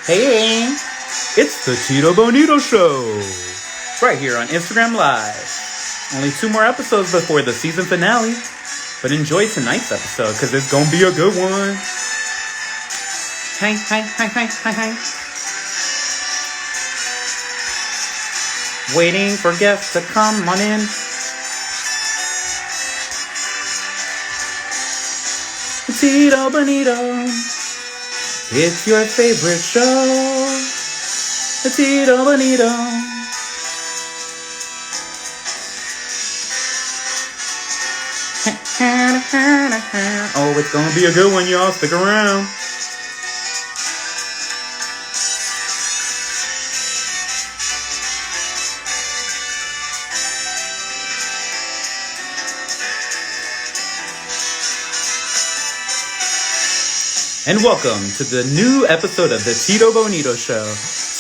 Hey, it's the Tito Bonito Show, right here on Instagram Live. Only 2 more episodes before the season finale, but enjoy tonight's episode because it's gonna be a good one. Hi. Waiting for guests to come on in. Tito Bonito, it's your favorite show. Tito Bonito. Oh, it's gonna be a good one, y'all. Stick around. And welcome to the new episode of the Tito Bonito Show.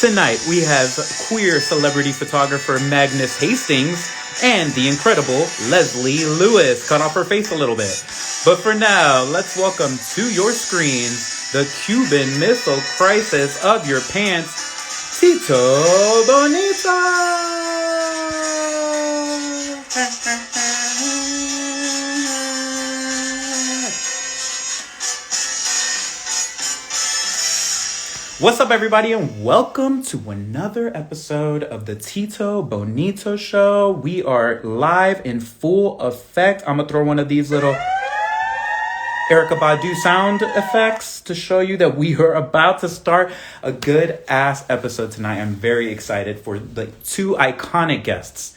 Tonight we have queer celebrity photographer Magnus Hastings and the incredible Lesley Lewis. Cut off her face a little bit. But for now, let's welcome to your screens the Cuban Missile Crisis of your pants, Tito Bonito. What's up, everybody, and welcome to another episode of the Tito Bonito Show. We are live in full effect. I'm going to throw one of these little Erykah Badu sound effects to show you that we are about to start a good-ass episode tonight. I'm very excited for the 2 iconic guests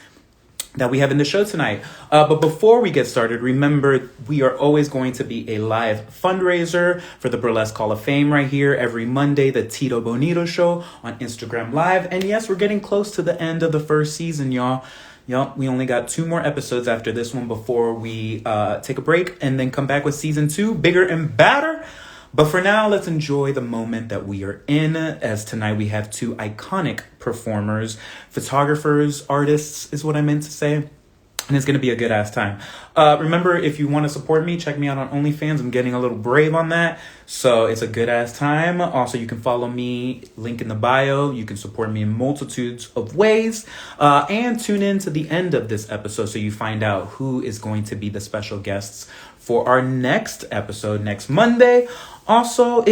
that we have in the show tonight. But before we get started, remember, we are always going to be a live fundraiser for the Burlesque Hall of Fame right here every Monday, the Tito Bonito Show on Instagram Live. And yes, we're getting close to the end of the first season, y'all. We only got 2 more episodes after this one before we take a break and then come back with season 2, bigger and badder. But for now, let's enjoy the moment that we are in, as tonight we have 2 iconic performers, photographers, artists is what I meant to say. And it's going to be a good-ass time. Remember, if you want to support me, check me out on OnlyFans. I'm getting a little brave on that. So it's a good-ass time. Also, you can follow me, link in the bio. You can support me in multitudes of ways. And tune in to the end of this episode so you find out who is going to be the special guests for our next episode next Monday. Also,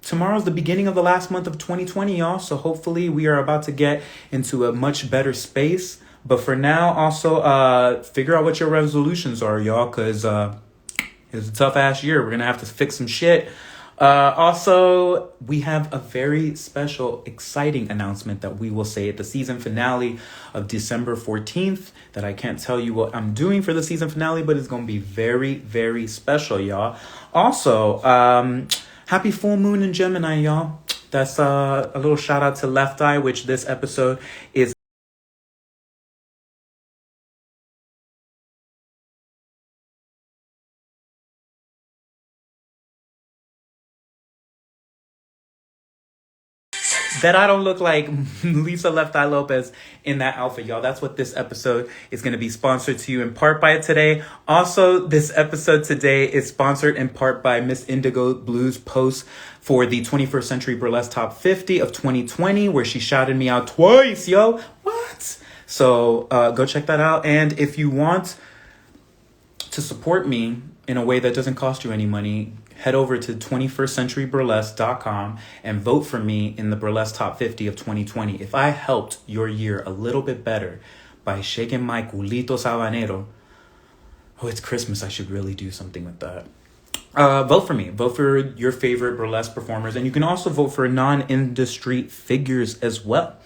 tomorrow's the beginning of the last month of 2020, y'all. So hopefully we are about to get into a much better space. But for now, also, figure out what your resolutions are, y'all, because it's a tough-ass year. We're going to have to fix some shit. Also, we have a very special, exciting announcement that we will say at the season finale of December 14th that I can't tell you what I'm doing for the season finale, but it's going to be very, very special, y'all. Also, happy full moon in Gemini, y'all. That's a little shout out to Left Eye, which this episode is that I don't look like Lisa Left Eye Lopez in that outfit, y'all. That's what this episode is going to be sponsored to you in part by today. Also, this episode today is sponsored in part by Miss Indigo Blue's post for the 21st Century Burlesque Top 50 of 2020, where she shouted me out twice, yo. What? So go check that out. And if you want to support me in a way that doesn't cost you any money, head over to 21stcenturyburlesque.com and vote for me in the Burlesque Top 50 of 2020. If I helped your year a little bit better by shaking my culito sabanero, it's Christmas, I should really do something with that. Vote for me. Vote for your favorite burlesque performers. And you can also vote for non-industry figures as well.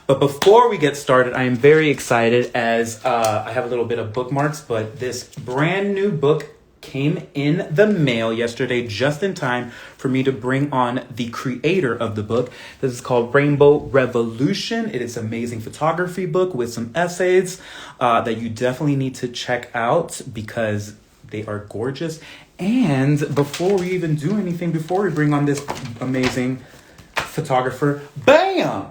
But before we get started, I am very excited as I have a little bit of bookmarks, but this brand new book came in the mail yesterday just in time for me to bring on the creator of the book. This is called Rainbow Revolution. It is an amazing photography book with some essays that you definitely need to check out because they are gorgeous. And before we even do anything, before we bring on this amazing photographer, bam!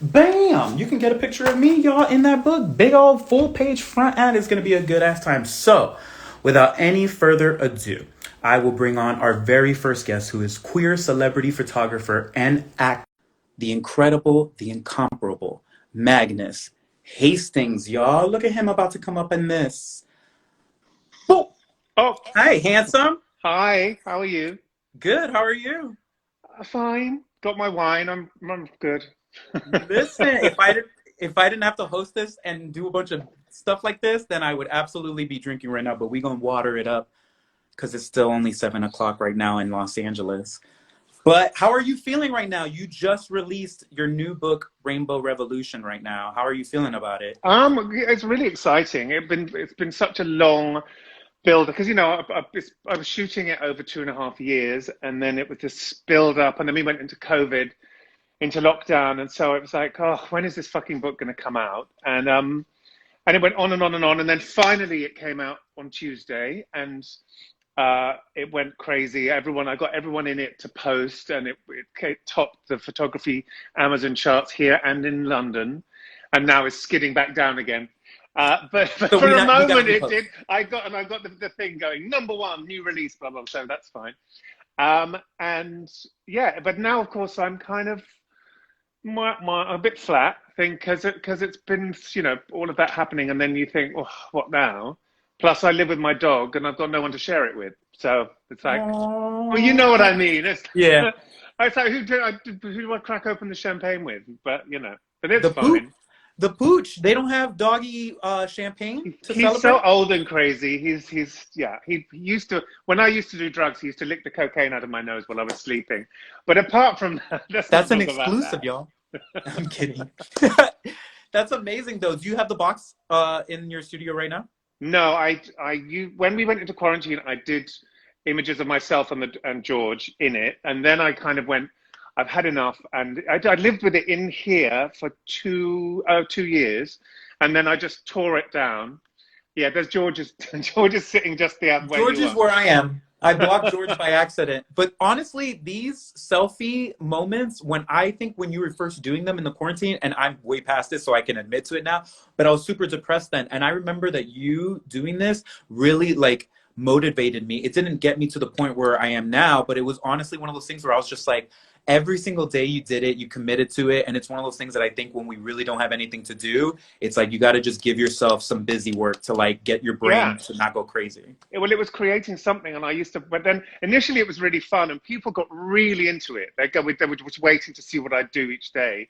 Bam! You can get a picture of me, y'all, in that book. Big old full page front end. It's going to be a good ass time. So, without any further ado, I will bring on our very first guest, who is queer celebrity photographer and actor, the incredible, the incomparable Magnus Hastings. Y'all, look at him about to come up in this. Boom. Oh, Hi, handsome. hi. How are you? Good. How are you? Fine. Got my wine. I'm good. Listen, if I didn't have to host this and do a bunch of stuff like this, then I would absolutely be drinking right now. But we gonna water it up because it's still only 7 o'clock right now in Los Angeles. But how are you feeling right now? You just released your new book, Rainbow Revolution, right now. How are you feeling about it? It's really exciting. It's been such a long build because I was shooting it over 2.5 years, and then it was this build up, and then we went into COVID, into lockdown, and so it was like, oh, when is this fucking book going to come out? And it went on and on and on, and then finally it came out on Tuesday, and it went crazy. I got everyone in it to post, and it topped the photography Amazon charts here and in London, and now it's skidding back down again. But So for a we gotta moment it repost. did. I got the thing going, #1 new release, blah blah. So that's fine. And yeah, but now of course I'm kind of a bit flat thing because it's been all of that happening, and then you think, oh, what now? Plus I live with my dog and I've got no one to share it with, so it's like, well, you know what I Aww. mean. It's Yeah. it's like who do I crack open the champagne with? But it's The poop, fine. the pooch. They don't have doggy champagne to He's so celebrate. old and crazy. He's yeah. He used to, when I used to do drugs, he used to lick the cocaine out of my nose while I was sleeping. But apart from that, let's not That's an talk about exclusive, that. y'all. I'm kidding. That's amazing, though. Do you have the box in your studio right now? No, when we went into quarantine, I did images of myself and George in it, and then I kind of went, I've had enough, and I lived with it in here for 2 years, and then I just tore it down. Yeah, there's George's. George is sitting just the where George you is are. where I am. I blocked George by accident. But honestly, these selfie moments, when you were first doing them in the quarantine, and I'm way past this, so I can admit to it now, but I was super depressed then. And I remember that you doing this really like motivated me. It didn't get me to the point where I am now, but it was honestly one of those things where I was just like, every single day you did it, you committed to it. And it's one of those things that I think when we really don't have anything to do, it's like you got to just give yourself some busy work to like get your Yeah. brain to not go crazy. Well, it was creating something, and but then initially it was really fun, and people got really into it. They were just waiting to see what I'd do each day.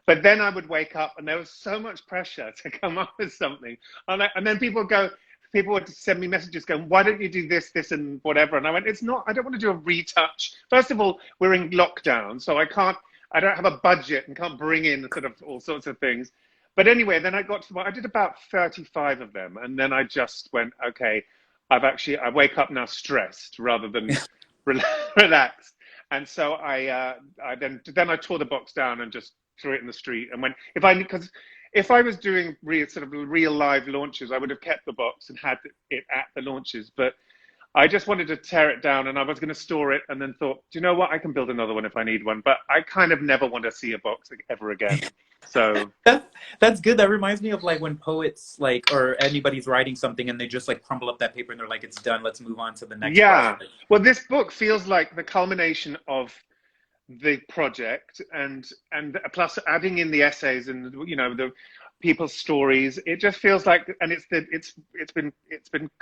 But then I would wake up, and there was so much pressure to come up with something, and then people would send me messages going, "Why don't you do this, this, and whatever?" And I went, "It's not. I don't want to do a retouch. First of all, we're in lockdown, so I can't. I don't have a budget and can't bring in sort of all sorts of things." But anyway, then I did about 35 of them, and then I just went, okay, I wake up now stressed rather than relaxed. And so I tore the box down and just threw it in the street. And because if I was doing real live launches, I would have kept the box and had it at the launches. But I just wanted to tear it down, and I was going to store it, and then thought, do you know what? I can build another one if I need one. But I kind of never want to see a box ever again. So That's good. That reminds me of like when poets like or anybody's writing something and they just like crumble up that paper and they're like, it's done. Let's move on to the next yeah, project. well, this book feels like the culmination of the project, and plus adding in the essays and the people's stories. It just feels like, and it's been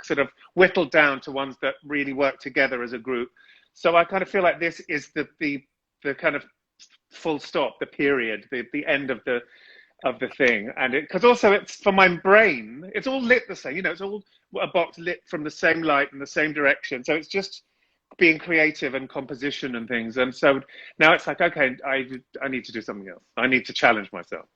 sort of whittled down to ones that really work together as a group. So I kind of feel like this is the kind of full stop, the period, the end of the thing. And because also it's for my brain, it's all lit the same. It's all a box lit from the same light in the same direction. So it's just being creative and composition and things. And so now it's like, okay, I need to do something else. I need to challenge myself.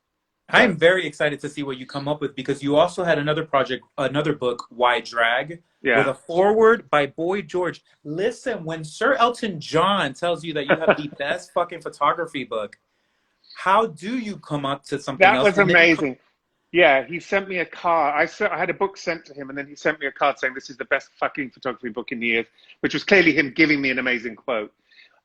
So I'm very excited to see what you come up with because you also had another project, another book, Why Drag, with yeah. a foreword by Boy George. Listen, when Sir Elton John tells you that you have the best fucking photography book, how do you come up to something That else? was And then you amazing. Yeah, he sent me a card. I had a book sent to him, and then he sent me a card saying this is the best fucking photography book in years, which was clearly him giving me an amazing quote.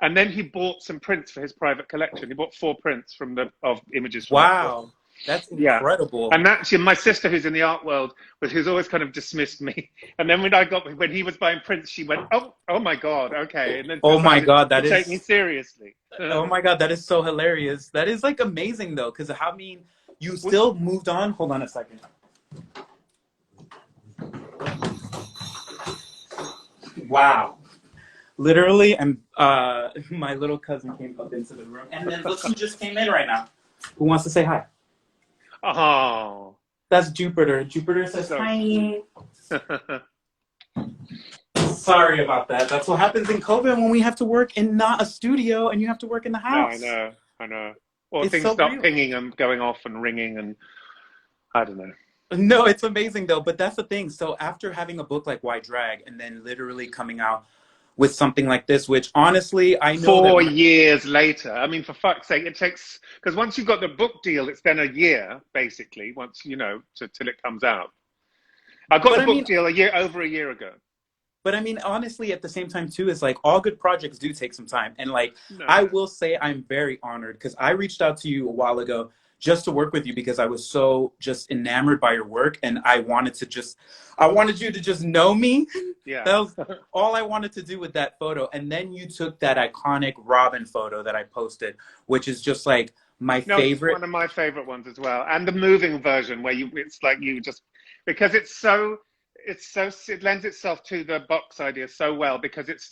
And then he bought some prints for his private collection. He bought 4 prints of images from that book. wow. That's Yeah. incredible. And actually, my sister, who's in the art world, but who's always kind of dismissed me. And then when he was buying prints, she went, oh my God, okay. And then Oh my decided God, to take me seriously. oh my God, that is so hilarious. That is like amazing though, because I mean, you still moved on. Hold on a second. Wow. Literally, and my little cousin came up into the room, and then look who just came in right now. Who wants to say hi? Oh. That's Jupiter. Jupiter says So hi. Sorry about that. That's what happens in COVID when we have to work in not a studio and you have to work in the no, house. I know. Or It's things so start real. pinging and going off and ringing, and I don't know. No, it's amazing though. But that's the thing. So after having a book like Why Drag and then literally coming out with something like this, which honestly, I know that 4 years later, I mean, for fuck's sake, it takes, because once you've got the book deal, it's then a year, basically, once, till it comes out. I got but the I book mean, deal over a year ago. But I mean, honestly, at the same time, too, is like all good projects do take some time. And like, No. I will say I'm very honored because I reached out to you a while ago just to work with you because I was so just enamored by your work. And I wanted you to just know me. Yeah. That was all I wanted to do with that photo. And then you took that iconic Robin photo that I posted, which is just like my favorite. It's one of my favorite ones as well. And the moving version where it's like you just, because it lends itself to the box idea so well, because it's,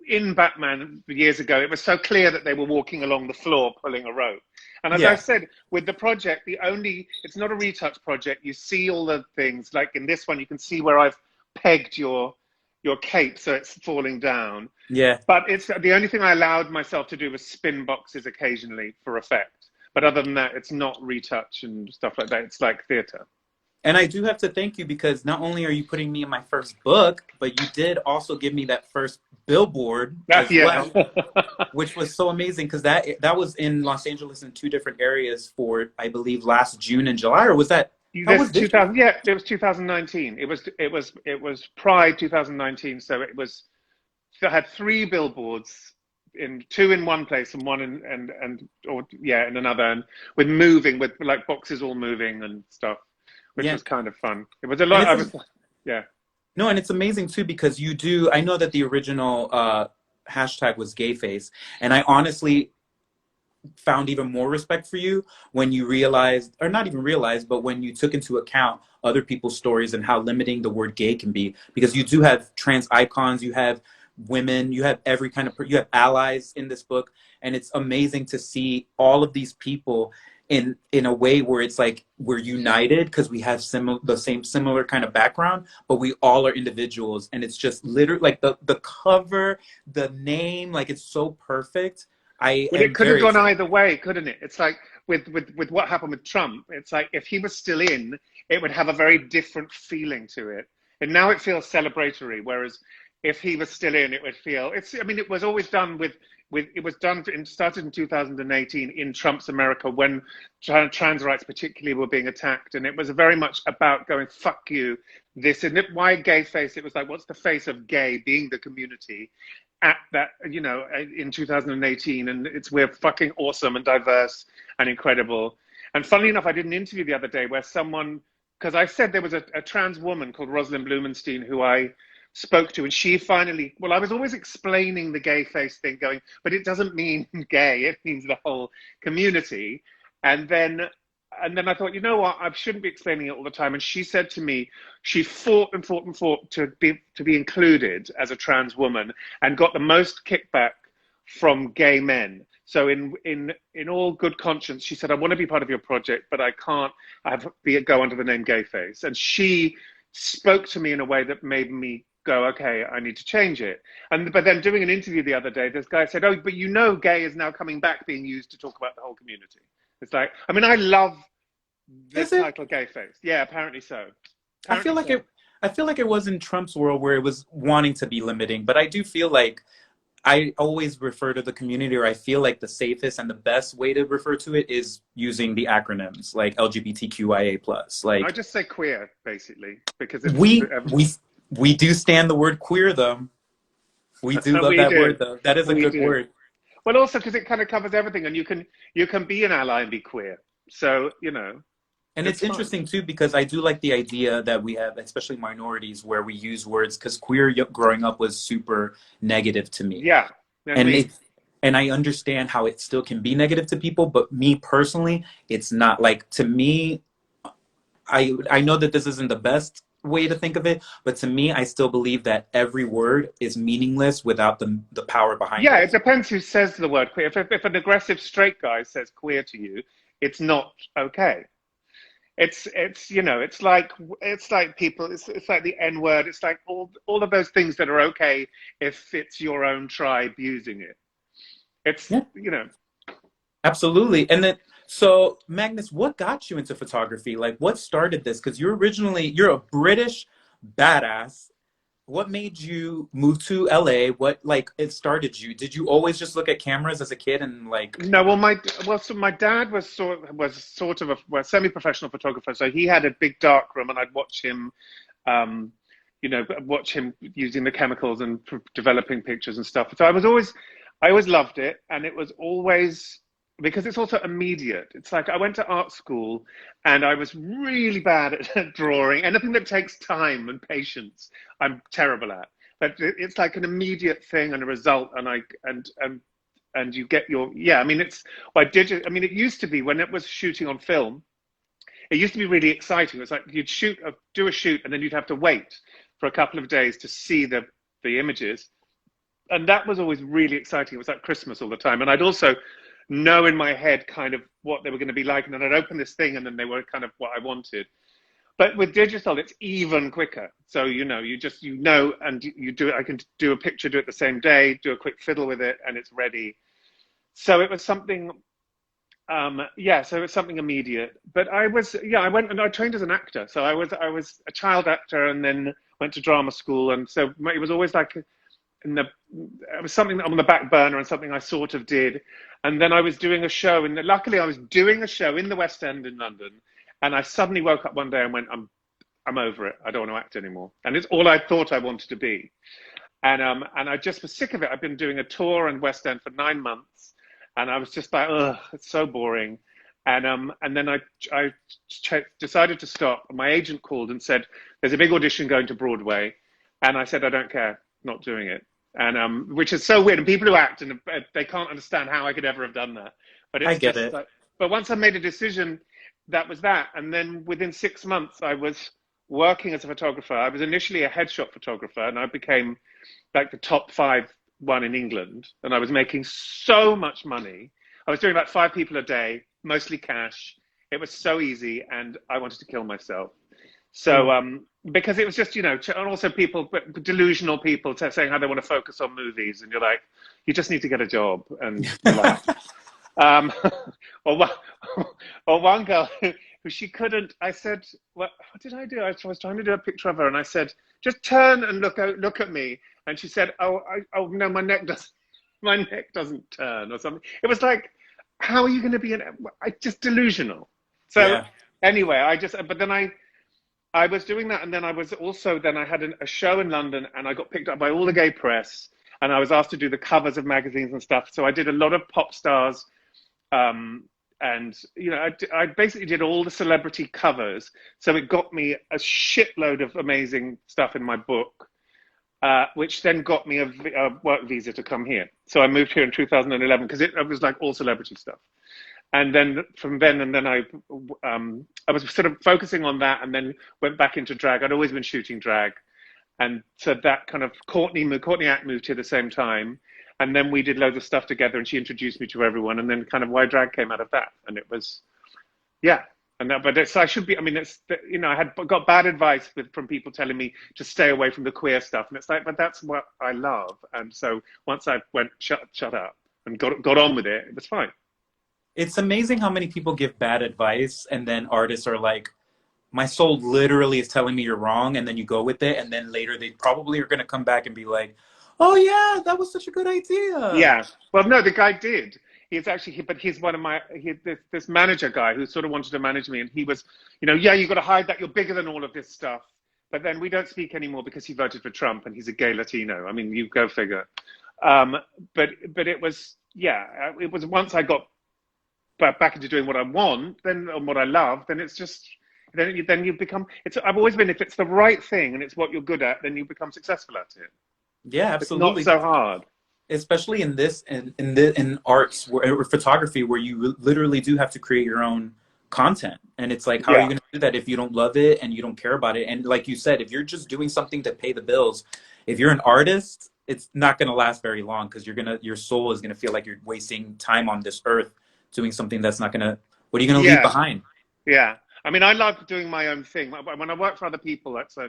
in Batman years ago, it was so clear that they were walking along the floor pulling a rope. And as I said, with the project, it's not a retouch project. You see all the things, like in this one, you can see where I've pegged your cape so it's falling down. Yeah. But it's the only thing I allowed myself to do was spin boxes occasionally for effect. But other than that, it's not retouch and stuff like that. It's like theater. And I do have to thank you because not only are you putting me in my first book, but you did also give me that first billboard as well, which was so amazing because that was in Los Angeles in 2 different areas for, I believe, last June and July, or was that? It was 2019. It was Pride 2019. So I had 3 billboards, 2 in one place and one in another, and with like boxes all moving and stuff. Which was kind of fun. It was a lot. No, and it's amazing too because I know that the original hashtag was gayface, and I honestly found even more respect for you when you realized, or not even realized, but when you took into account other people's stories and how limiting the word gay can be, because you do have trans icons, you have women, you have every kind of, you have allies in this book, and it's amazing to see all of these people in a way where it's like we're united because we have similar kind of background, but we all are individuals, and it's just literally like the cover, the name, like it's so perfect. It could have gone either way, couldn't it? It's like with what happened with Trump. It's like if he was still in, it would have a very different feeling to it, and now it feels celebratory. Whereas if he was still in, it would feel. It was always done it started in 2018 in Trump's America when trans rights particularly were being attacked, and it was very much about going fuck you. This isn't it. Why gay face? It was like, what's the face of gay being the community at that, in 2018, and we're fucking awesome and diverse and incredible. And funnily enough, I did an interview the other day where because I said there was a trans woman called Rosalind Blumenstein who I spoke to, and she finally, I was always explaining the gay face thing, going, but it doesn't mean gay, it means the whole community. And then I thought, you know what, I shouldn't be explaining it all the time. And she said to me, she fought and fought and fought to be included as a trans woman, and got the most kickback from gay men. So in all good conscience, she said, I want to be part of your project, but I can't go under the name gay face. And she spoke to me in a way that made me go, okay, I need to change it. But then doing an interview the other day, this guy said, oh, but gay is now coming back, being used to talk about the whole community. It's like, I mean, I love the title gay face. Yeah, apparently so. I feel like it was in Trump's world where it was wanting to be limiting, but I do feel like I always refer to the community, or I feel like the safest and the best way to refer to it is using the acronyms like LGBTQIA+. Like, I just say queer, basically, because we do stand the word queer, though. We do love that word, though. That is a good word. Well, also because it kind of covers everything, and you can be an ally and be queer. So, you know, And it's it's fun. interesting too because I do like the idea that we have, especially minorities, where we use words because growing up was super negative to me, Yeah, and and me. it and I understand how it still can be negative to people, but me personally, it's not like to me. I know that this isn't the best way to think of it, but to me, I still believe that every word is meaningless without the power behind Yeah, it it. depends who says the word queer. If an aggressive straight guy says queer to you, it's not okay. It's you know, it's like people, it's like the N word. It's like all of those things that are okay if it's your own tribe using it. It's, Yeah, you know, absolutely. And then, so Magnus, what got you into photography? Like, what started this? Because you're a British badass. What made you move to LA? What like it started you? Did you always just look at cameras as a kid and like? no, so my dad was sort of a semi-professional photographer, so he had a big dark room, and I'd watch him, um, watch him using the chemicals and developing pictures and stuff. So I always loved it, and it was always because it's also immediate. It's like I went to art school, and I was really bad at drawing. Anything that takes time and patience, I'm terrible at. But it's like an immediate thing and a result, and you get your, yeah. I mean, it used to be when it was shooting on film, it used to be really exciting. It was like you'd do a shoot, and then you'd have to wait for a couple of days to see the images, and that was always really exciting. It was like Christmas all the time, and I'd also know in my head kind of what they were going to be like, and then I'd open this thing, and then they were kind of what I wanted. But with digital, it's even quicker. So and you do it. I can do a picture, do it the same day, do a quick fiddle with it, and it's ready. So it was something, yeah. So it was something immediate. But I went and I trained as an actor. So I was a child actor, and then went to drama school, and so it was always like it was something on the back burner and something I sort of did. And then I was doing a show, and luckily I was doing a show in the West End in London, and I suddenly woke up one day and went, I'm over it. I don't want to act anymore. And it's all I thought I wanted to be. And I just was sick of it. I've been doing a tour in West End for 9 months, and I was just like, ugh, it's so boring. And then I decided to stop. My agent called and said, "There's a big audition going to Broadway," and I said, "I don't care, not doing it." And which is so weird. And people who act and they can't understand how I could ever have done that. But I it's get just it. like, but once I made a decision, that was that. And then within 6 months, I was working as a photographer. I was initially a headshot photographer, and I became like the top five one in England, and I was making so much money. I was doing like 5 people a day, mostly cash. It was so easy, and I wanted to kill myself. So, because it was just, and also people, delusional people saying how they want to focus on movies, and you're like, you just need to get a job and relax. Um, or one, or one girl who she couldn't. I said, what did I do? I was trying to do a picture of her, and I said, just turn and look at me. And she said, oh no, my neck doesn't turn or something. It was like, how are you going to be just delusional. So Yeah. anyway, but then I was doing that, and then I had a show in London, and I got picked up by all the gay press, and I was asked to do the covers of magazines and stuff. So I did a lot of pop stars, and I basically did all the celebrity covers. So it got me a shitload of amazing stuff in my book, which then got me a work visa to come here. So I moved here in 2011 because it was like all celebrity stuff. And then from then, I was sort of focusing on that, and then went back into drag. I'd always been shooting drag, and so that kind of Courtney Act moved here at the same time, and then we did loads of stuff together, and she introduced me to everyone, and then kind of why drag came out of that, and it was, yeah. And that, but I should be. I mean, I had got bad advice from people telling me to stay away from the queer stuff, and it's like, but that's what I love, and so once I went shut up and got on with it, it was fine. It's amazing how many people give bad advice and then artists are like, my soul literally is telling me you're wrong, and then you go with it, and then later they probably are going to come back and be like, oh yeah, that was such a good idea. Yeah. Well, no, the guy did. But he's one of this manager guy who sort of wanted to manage me, and he was, yeah, you got to hide that you're bigger than all of this stuff. But then we don't speak anymore because he voted for Trump, and he's a gay Latino. I mean, you go figure. But it was, yeah, it was once I got back into doing what I want, then and what I love, then it's just then you become. It's I've always been, if it's the right thing and it's what you're good at, then you become successful at it. Yeah, It's not absolutely. so hard. Especially in this in arts or photography where you literally do have to create your own content, and it's like, how are you Yeah, going to do that if you don't love it and you don't care about it? And like you said, if you're just doing something to pay the bills, if you're an artist, it's not going to last very long, because your soul is going to feel like you're wasting time on this earth doing something that's not going to, what are you going to leave yeah, behind? yeah. I mean, I love doing my own thing. When I work for other people, that's a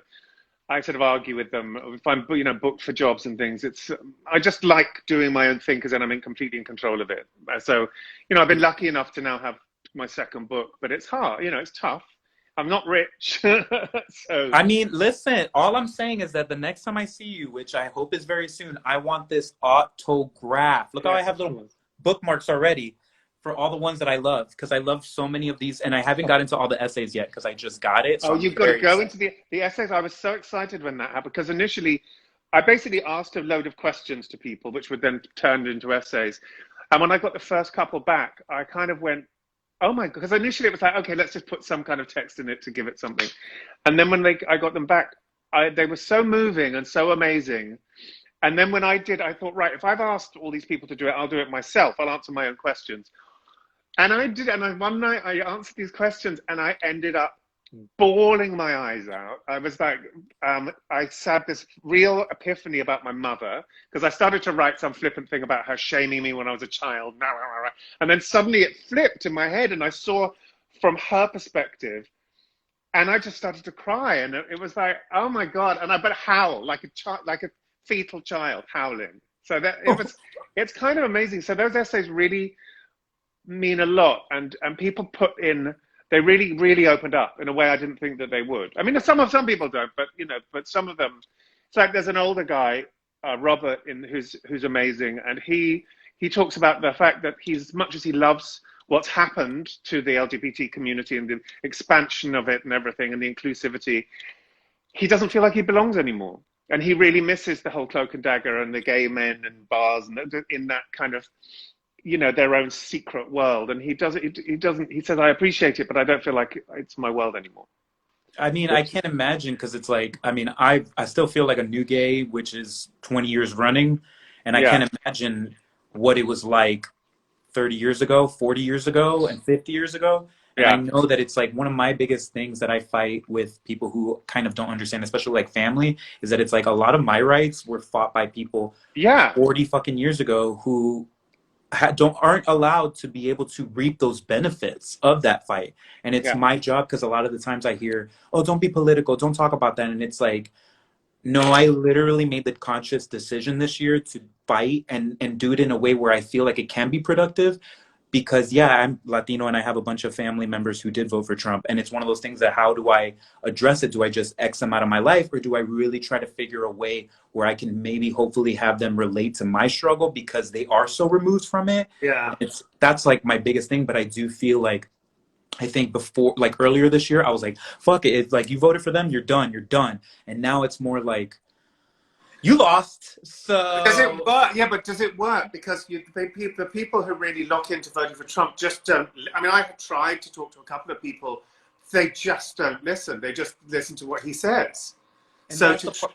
I sort of argue with them if I'm, booked for jobs and things. It's I just like doing my own thing because then I'm completely in control of it. So, I've been lucky enough to now have my second book, but it's hard. It's tough. I'm not rich, so I mean, listen, all I'm saying is that the next time I see you, which I hope is very soon, I want this autograph. Look how I yes, have of little course. bookmarks already for all the ones that I love, because I love so many of these, and I haven't got into all the essays yet because I just got it. So Oh, I'm you've got to very go excited. into the essays. I was so excited when that happened because initially I basically asked a load of questions to people, which would then turned into essays. And when I got the first couple back, I kind of went, oh my God, because initially it was like, okay, let's just put some kind of text in it to give it something. And then when I got them back, they were so moving and so amazing. And then when I did, I thought, right, if I've asked all these people to do it, I'll do it myself. I'll answer my own questions. And I did, and one night I answered these questions and I ended up bawling my eyes out. I was like, I had this real epiphany about my mother because I started to write some flippant thing about her shaming me when I was a child. And then suddenly it flipped in my head and I saw from her perspective and I just started to cry. And it was like, oh my God. And I but howl like a child, like a fetal child howling. So that it's kind of amazing. So those essays really mean a lot, and people put in, they really opened up in a way I didn't think that they would. I mean, some people don't, but some of them. It's like there's an older guy, Robert, who's amazing, and he talks about the fact that as much as he loves what's happened to the LGBT community and the expansion of it and everything and the inclusivity, he doesn't feel like he belongs anymore, and he really misses the whole cloak and dagger and the gay men and bars and in that kind of their own secret world. And he says, I appreciate it, but I don't feel like it's my world anymore. I mean, I can't imagine, because it's like, I mean, I still feel like a new gay, which is 20 years running, and I Yeah, can't imagine what it was like 30 years ago, 40 years ago, and 50 years ago. And I yeah, know that it's like one of my biggest things that I fight with people who kind of don't understand, especially like family, is that it's like a lot of my rights were fought by people yeah, 40 fucking years ago who aren't allowed to be able to reap those benefits of that fight. And it's yeah, my job, because a lot of the times I hear, oh, don't be political, don't talk about that. And it's like, no, I literally made the conscious decision this year to fight and do it in a way where I feel like it can be productive, because yeah, I'm Latino and I have a bunch of family members who did vote for Trump. And it's one of those things that, how do I address it? Do I just X them out of my life, or do I really try to figure a way where I can maybe hopefully have them relate to my struggle, because they are so removed from it? yeah. That's like my biggest thing. But I do feel like, I think before, like earlier this year, I was like, fuck it. It's like, you voted for them, you're done, you're done. And now it's more like, you lost. But does it So work? Yeah, but does it work? Because the people who really lock into voting for Trump just don't. I mean, I've tried to talk to a couple of people. They just don't listen. They just listen to what he says. and So that's to the part.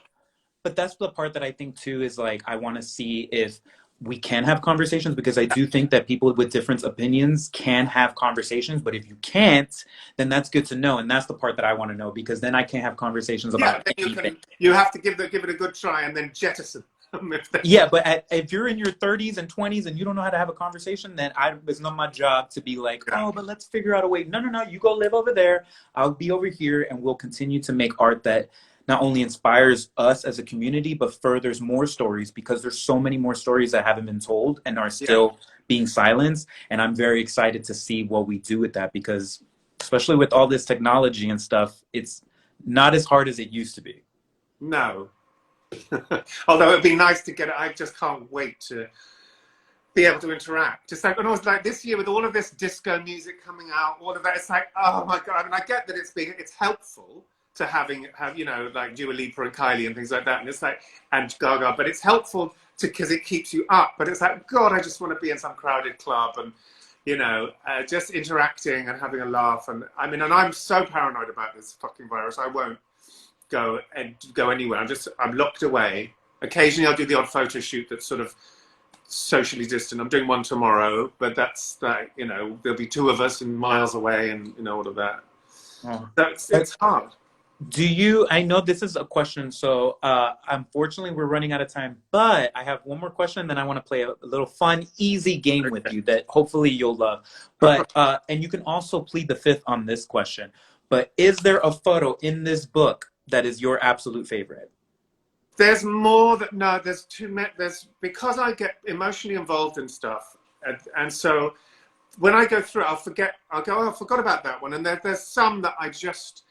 But that's the part that I think too is like, I want to see if we can have conversations, because I do think that people with different opinions can have conversations. But if you can't, then that's good to know. And that's the part that I want to know, because then I can't have conversations yeah, about then anything. you have to give it a good try and then jettison them if they. Yeah, but if you're in your 30s and 20s and you don't know how to have a conversation, then it's not my job to be like, Yeah, oh, but let's figure out a way. No, no, no, you go live over there. I'll be over here, and we'll continue to make art that not only inspires us as a community, but furthers more stories, because there's so many more stories that haven't been told and are yeah. still being silenced. And I'm very excited to see what we do with that, because especially with all this technology and stuff, it's not as hard as it used to be. No. Although it'd be nice to get it. I just can't wait to be able to interact. Just like when I was like this year with all of this disco music coming out, all of that, it's like, oh my God. I mean, I get that it's helpful to have, like Dua Lipa and Kylie and things like that. And it's like, and Gaga, but it's helpful because it keeps you up. But it's like, God, I just want to be in some crowded club and, you know, just interacting and having a laugh. And I mean, and I'm so paranoid about this fucking virus. I won't go anywhere. I'm locked away. Occasionally, I'll do the odd photo shoot that's sort of socially distant. I'm doing one tomorrow, but that's like, you know, there'll be two of us and miles away, and you know, all of that. Oh. It's hard. Do you, I know this is a question, so unfortunately we're running out of time, but I have one more question, then I want to play a little fun, easy game with you that hopefully you'll love. But, and you can also plead the fifth on this question, but is there a photo in this book that is your absolute favorite? There's more that, no, there's too many, because I get emotionally involved in stuff, and so when I go through it, I'll go, oh, I forgot about that one, and there's some that I just,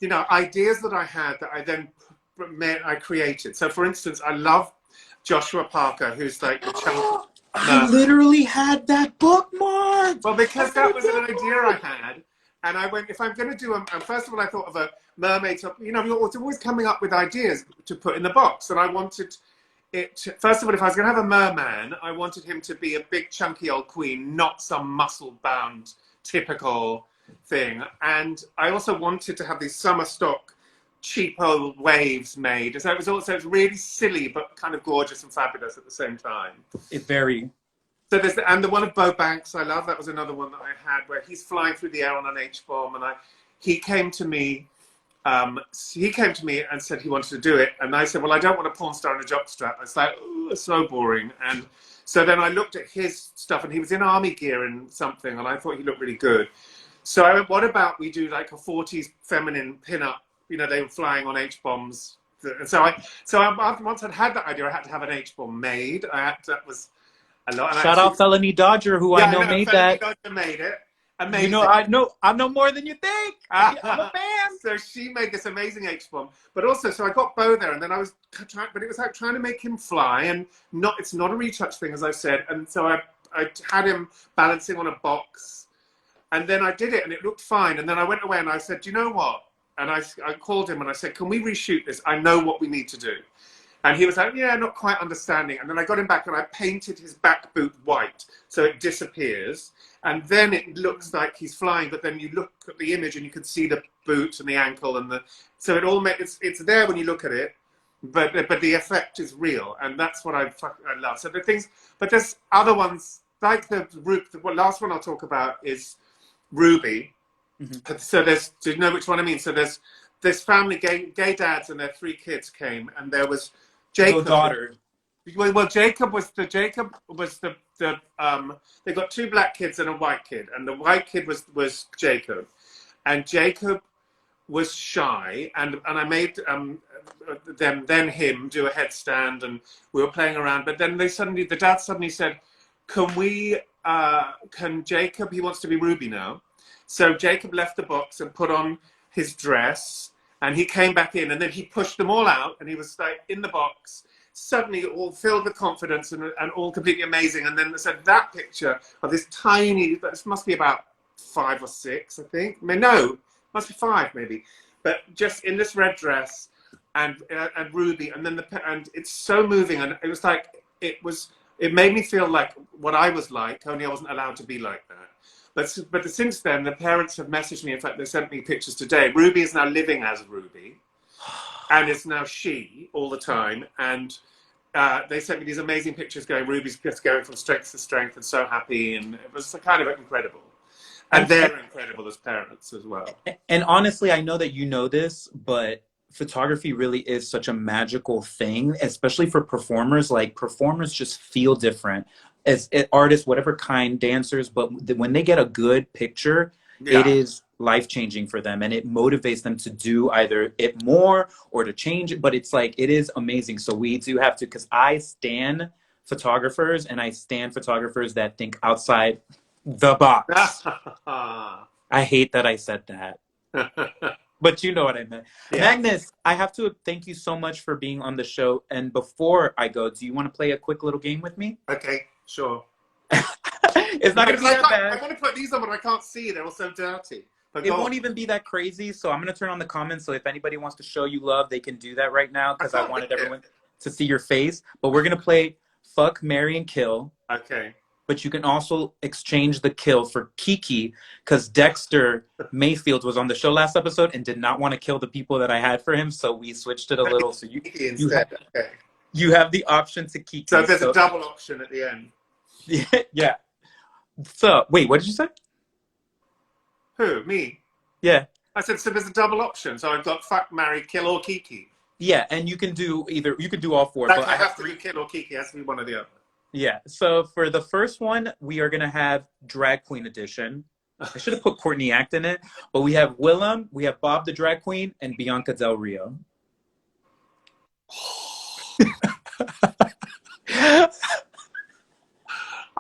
you know, ideas that I had that I created. So, for instance, I love Joshua Parker, who's like the chunk. I literally had that bookmarked. Well, because that was an idea I had, and I went, if I'm going to do and first of all, I thought of a mermaid. You know, you're always coming up with ideas to put in the box, and I wanted it. First of all, if I was going to have a merman, I wanted him to be a big, chunky old queen, not some muscle-bound, typical thing. And I also wanted to have these summer stock cheap old waves made, so it was really silly but kind of gorgeous and fabulous at the same time. It very. So there's and the one of Bo Banks I love. That was another one that I had where he's flying through the air on an H-bomb, and he came to me and said he wanted to do it, and I said, well, I don't want a porn star in a jockstrap. It's like, ooh, it's so boring. And so then I looked at his stuff, and he was in army gear and something, and I thought he looked really good. So I went, what about we do like a 40s feminine pin-up? You know, they were flying on H-bombs. And so once I'd had that idea, I had to have an H-bomb made. That was a lot. Shout out Felony Dodger, who I know made that. Dodger made it. Amazing. You know, I know more than you think. I'm a fan. So she made this amazing H-bomb. But also, so I got Bo there, and then I was trying, but it was like trying to make him fly, and it's not a retouch thing, as I said. And so I had him balancing on a box. And then I did it, and it looked fine. And then I went away, and I said, do you know what? And I called him, and I said, can we reshoot this? I know what we need to do. And he was like, yeah, not quite understanding. And then I got him back, and I painted his back boot white, so it disappears. And then it looks like he's flying, but then you look at the image, and you can see the boot and the ankle. So it all it's there when you look at it, but the effect is real. And that's what I love. So the things, but there's other ones, like the last one I'll talk about is Ruby. Mm-hmm. So do you know which one I mean? So there's this family, gay dads and their 3 kids came, and there was Jacob. Daughter. Well, Jacob was the they got 2 black kids and a white kid, and the white kid was Jacob, and Jacob was shy, and I made then him do a headstand, and we were playing around, but then the dad suddenly said, can Jacob, he wants to be Ruby now. So Jacob left the box and put on his dress, and he came back in, and then he pushed them all out, and he was like in the box, suddenly all filled with confidence and all completely amazing. And then said that picture of this tiny, this must be about 5 or 6, I think. I mean, no, must be 5 maybe, but just in this red dress and Ruby, and then and it's so moving, and it was like it made me feel like what I was like, only I wasn't allowed to be like that. But since then, the parents have messaged me. In fact, they sent me pictures today. Ruby is now living as Ruby, and it's now she all the time. And they sent me these amazing pictures going, Ruby's just going from strength to strength and so happy. And it was kind of incredible. And they're incredible as parents as well. And honestly, I know that you know this, but photography really is such a magical thing, especially for performers. Like, performers just feel different. As artists, whatever kind, dancers, but when they get a good picture, it is life-changing for them, and it motivates them to do either it more or to change it. But it's like, it is amazing. So we do have to, because I stan photographers, and I stan photographers that think outside the box. I hate that I said that. But you know what I meant. Yeah. Magnus, I have to thank you so much for being on the show. And before I go, do you want to play a quick little game with me? Okay, sure. It's not going to be that bad. I want to put these on, but I can't see. They're all so dirty. It won't even be that crazy. So I'm going to turn on the comments. So if anybody wants to show you love, they can do that right now, because I wanted everyone to see your face. But we're going to play Fuck, Marry, and Kill. Okay. but you can also exchange the kill for Kiki, because Dexter Mayfield was on the show last episode and did not want to kill the people that I had for him, so we switched it a little. So Kiki you instead. Okay. you have the option to Kiki. So there's a double option at the end. Yeah. So wait, what did you say? Who? Me? Yeah. I said so. There's a double option. So I've got fuck, marry, kill, or Kiki. Yeah, and you can do either. You can do all four. Like, but I have to be kill or Kiki. It has to be one or the other. Yeah. So for the first one, we are gonna have Drag Queen Edition. I should have put Courtney Act in it, but we have Willem, we have Bob the Drag Queen, and Bianca Del Rio.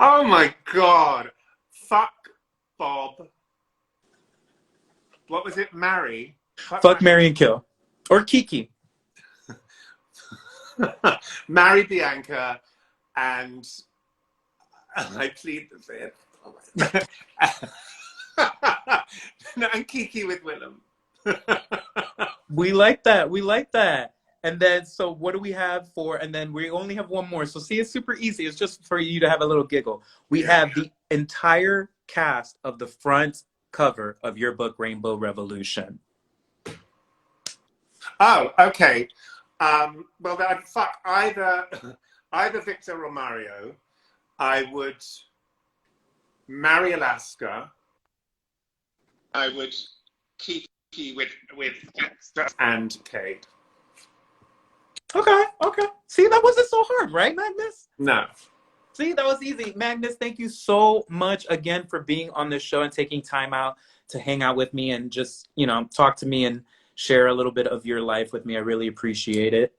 Oh my god! Fuck Bob. What was it? Marry. Fuck, marry, and kill, or Kiki. Marry Bianca, and I plead the fifth. No, and Kiki with Willem. We like that. We like that. And then, so what do we have for? And then we only have one more. So see, it's super easy. It's just for you to have a little giggle. We have the entire cast of the front cover of your book, Rainbow Revolution. Oh, okay. Well, I'd fuck either Victor or Mario. I would marry Alaska. I would Kiki with Dexter and Cade. Okay. See, that wasn't so hard, right, Magnus? No. See, that was easy. Magnus, thank you so much again for being on this show and taking time out to hang out with me and just, talk to me and share a little bit of your life with me. I really appreciate it.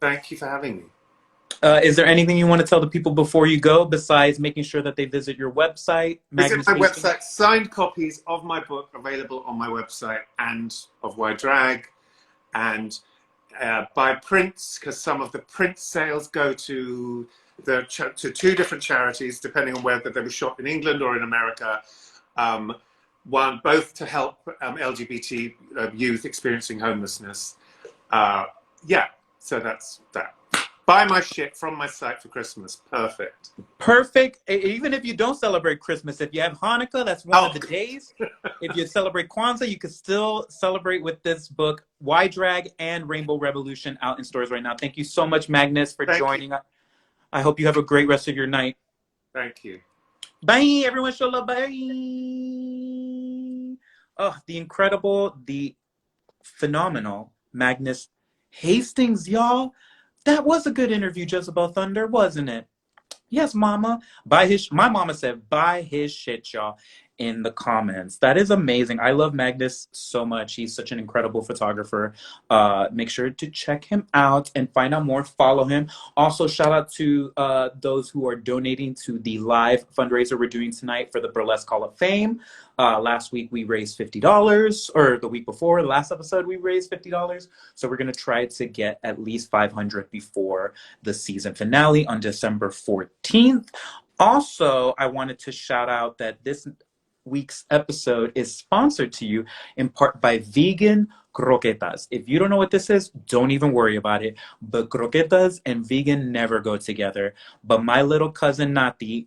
Thank you for having me. Is there anything you want to tell the people before you go, besides making sure that they visit your website? Visit my website. Signed copies of my book available on my website, and of Why Drag, and buy prints, because some of the print sales go to two different charities, depending on whether they were shot in England or in America. Both to help LGBT youth experiencing homelessness. So that's that. Buy my shit from my site for Christmas. Perfect. Even if you don't celebrate Christmas, if you have Hanukkah, that's one of the days. If you celebrate Kwanzaa, you can still celebrate with this book, Why Drag and Rainbow Revolution, out in stores right now. Thank you so much, Magnus, for joining us. I hope you have a great rest of your night. Thank you. Bye, everyone. Show love. Bye. Oh, the incredible, the phenomenal Magnus Hastings, y'all. That was a good interview, Jezebel Thunder, wasn't it? Yes, mama. My mama said, buy his shit, y'all, in the comments. That is amazing. I love Magnus so much. He's such an incredible photographer. Make sure to check him out and find out more. Follow him. Also, shout out to those who are donating to the live fundraiser we're doing tonight for the Burlesque Hall of Fame. Last week we raised $50, or the week before, the last episode we raised $50. So we're going to try to get at least 500 before the season finale on December 14th. Also, I wanted to shout out that this week's episode is sponsored to you in part by Vegan Croquetas. If you don't know what this is, don't even worry about it. But croquetas and vegan never go together. But my little cousin Nati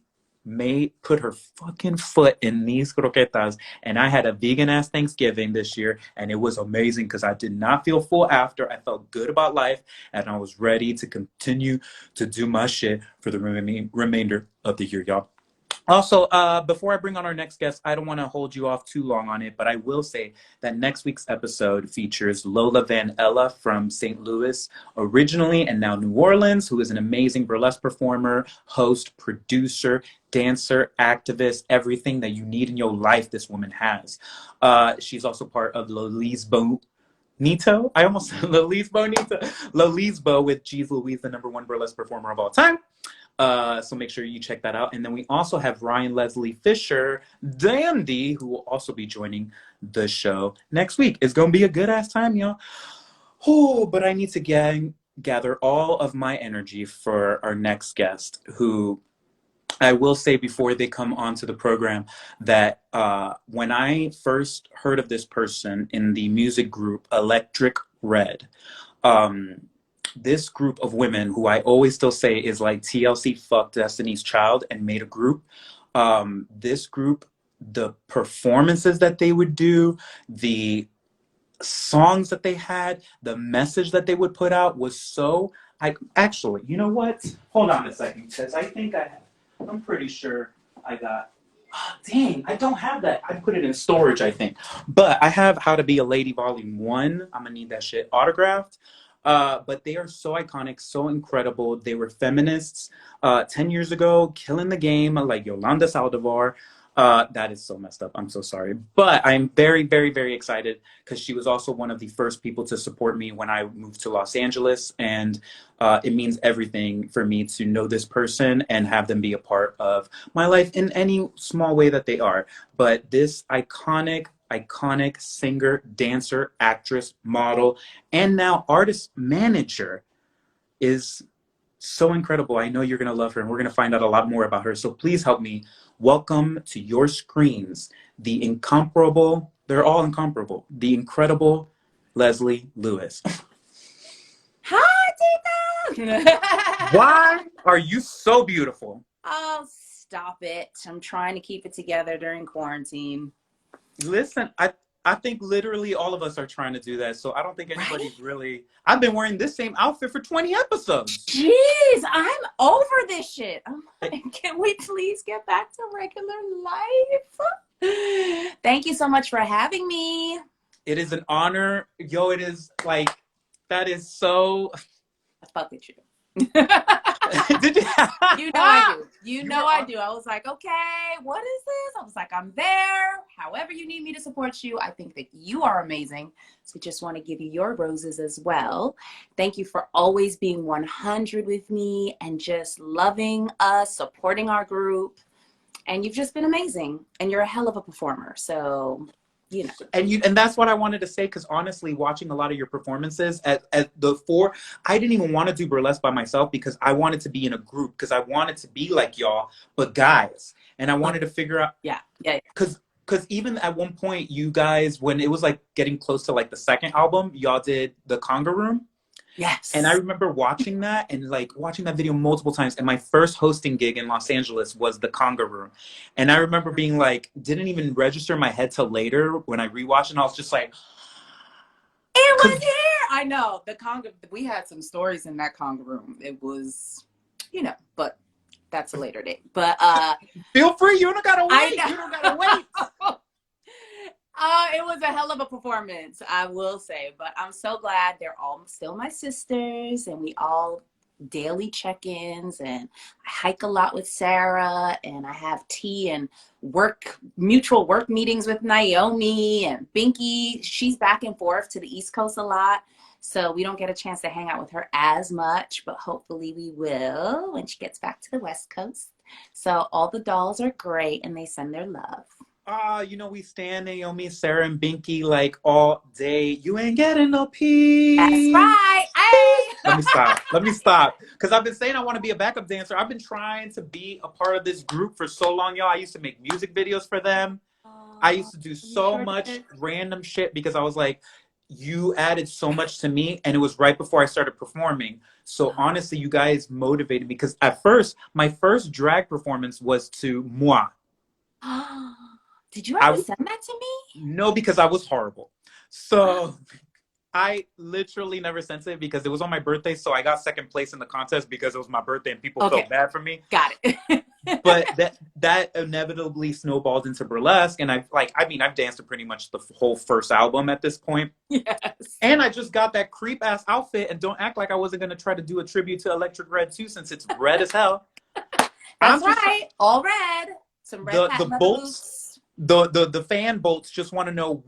put her fucking foot in these croquetas, and I had a vegan ass Thanksgiving this year, and it was amazing because I did not feel full after. I felt good about life, and I was ready to continue to do my shit for the remainder of the year, y'all. Also, before I bring on our next guest, I don't want to hold you off too long on it, but I will say that next week's episode features Lola Van Ella from St. Louis originally, and now New Orleans, who is an amazing burlesque performer, host, producer, dancer, activist, everything that you need in your life this woman has. She's also part of Lesley Bonito. I almost said Lesley Bonito. Lesley with Jeez Louise, the #1 burlesque performer of all time. So make sure you check that out. And then we also have Ryan Leslie Fisher, Dandy, who will also be joining the show next week. It's going to be a good ass time, y'all. Oh, but I need to gather all of my energy for our next guest, who I will say before they come onto the program that when I first heard of this person in the music group Electric Red, this group of women who I always still say is like TLC fucked Destiny's Child and made a group. This group, the performances that they would do, the songs that they had, the message that they would put out was so. I actually, you know what? Hold on a second, because I think I'm pretty sure I got. Oh, dang, I don't have that. I put it in storage, I think. But I have How to Be a Lady Volume 1. I'm gonna need that shit autographed. But they are so iconic, so incredible. They were feminists 10 years ago, killing the game like Yolanda Saldivar. That is so messed up. I'm so sorry. But I'm very, very, very excited because she was also one of the first people to support me when I moved to Los Angeles. And it means everything for me to know this person and have them be a part of my life in any small way that they are. But this iconic singer, dancer, actress, model, and now artist manager is so incredible. I know you're going to love her, and we're going to find out a lot more about her. So please help me welcome to your screens the incomparable, they're all incomparable, the incredible Lesley Lewis. Hi, Tito! Why are you so beautiful? Oh, stop it. I'm trying to keep it together during quarantine. Listen, I think literally all of us are trying to do that. So I don't think anybody's Right? really. I've been wearing this same outfit for 20 episodes. Jeez, I'm over this shit. I'm like, can we please get back to regular life? Thank you so much for having me. It is an honor. Yo, it is like, that is so. I fuck with you. Did you? You know I do. You You know were I on- do. I was like, okay, what is this? I was like, I'm there. However you need me to support you. I think that you are amazing. So just want to give you your roses as well. Thank you for always being 100 with me and just loving us, supporting our group. And you've just been amazing. And you're a hell of a performer. So, you know. And that's what I wanted to say, because honestly, watching a lot of your performances at the four, I didn't even want to do burlesque by myself because I wanted to be in a group, because I wanted to be like y'all, but guys. And I wanted to figure out, Yeah. because even at one point, you guys, when it was like getting close to like the second album, y'all did the Conga Room. Yes. And I remember watching that and like watching that video multiple times. And my first hosting gig in Los Angeles was the Conga Room. And I remember being like, didn't even register in my head till later when I rewatched, and I was just like, it was here. I know. The Conga, we had some stories in that Conga Room. It was, you know, but that's a later date. But feel free, you don't gotta wait. I know. You don't gotta wait. It was a hell of a performance, I will say. But I'm so glad they're all still my sisters, and we all daily check-ins, and I hike a lot with Sarah, and I have tea and mutual work meetings with Naomi and Binky. She's back and forth to the East Coast a lot, so we don't get a chance to hang out with her as much, but hopefully we will when she gets back to the West Coast. So all the dolls are great, and they send their love. You know, we stand Naomi, Sarah, and Binky like all day. You ain't getting no peace. That's right. Hey! Let me stop. Because I've been saying I want to be a backup dancer. I've been trying to be a part of this group for so long, y'all. I used to make music videos for them. I used to do so much random shit because I was like, you added so much to me, and it was right before I started performing. So honestly, you guys motivated me, because at first, my first drag performance was to Moi. Did you ever send that to me? No, because I was horrible. So I literally never sent it because it was on my birthday. So I got second place in the contest because it was my birthday and people felt bad for me. Got it. But that inevitably snowballed into burlesque. And I've danced to pretty much the whole first album at this point. Yes. And I just got that creep ass outfit, and don't act like I wasn't going to try to do a tribute to Electric Red too, since it's red as hell. That's right. All red. Some red the bolts. The fan bolts just want to know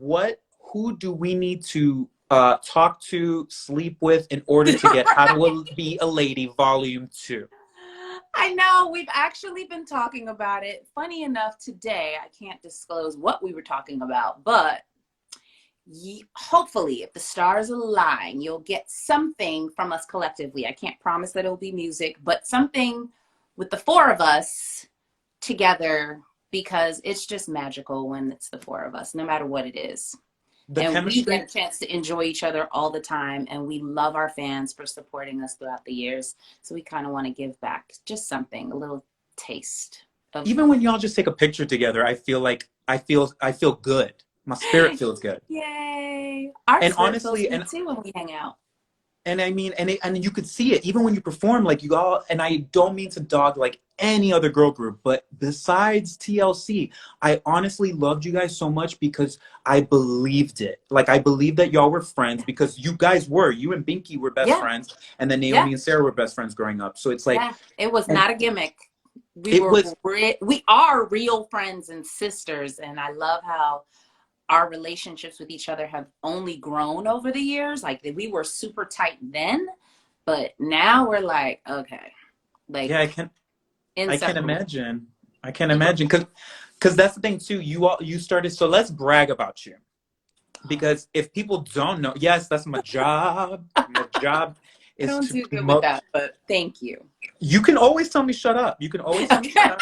who do we need to talk to, sleep with in order to get How to Be a Lady Volume 2. I know. We've actually been talking about it. Funny enough, today, I can't disclose what we were talking about, but hopefully, if the stars align, you'll get something from us collectively. I can't promise that it'll be music, but something with the four of us together, because it's just magical when it's the four of us, no matter what it is. The And we chemistry. get a chance to enjoy each other all the time. And we love our fans for supporting us throughout the years. So we kind of want to give back just something, a little taste of. Even when y'all just take a picture together, I feel like I feel good. My spirit feels good. Yay. Our And spirit feels honestly, good too when we hang out. and I mean, and you could see it even when you perform. Like you all, and I don't mean to dog like any other girl group, but besides TLC, I honestly loved you guys so much because I believed it. Like I believed that y'all were friends because you guys were. You and Binky were best Yeah. friends, and then Yeah. Naomi and Sarah were best friends growing up. So it's like, Yeah. It was and not a gimmick. We it were, was. we are real friends and sisters. And I love how our relationships with each other have only grown over the years. Like we were super tight then, but now we're like, okay, Yeah, like I can inseparable. imagine. I can People, imagine because that's the thing too. You started. So let's brag about you. Because if people don't know, yes, that's my job. My job I is don't to do good with promote. that, but thank you. You can always tell me shut up. You can always tell me shut up.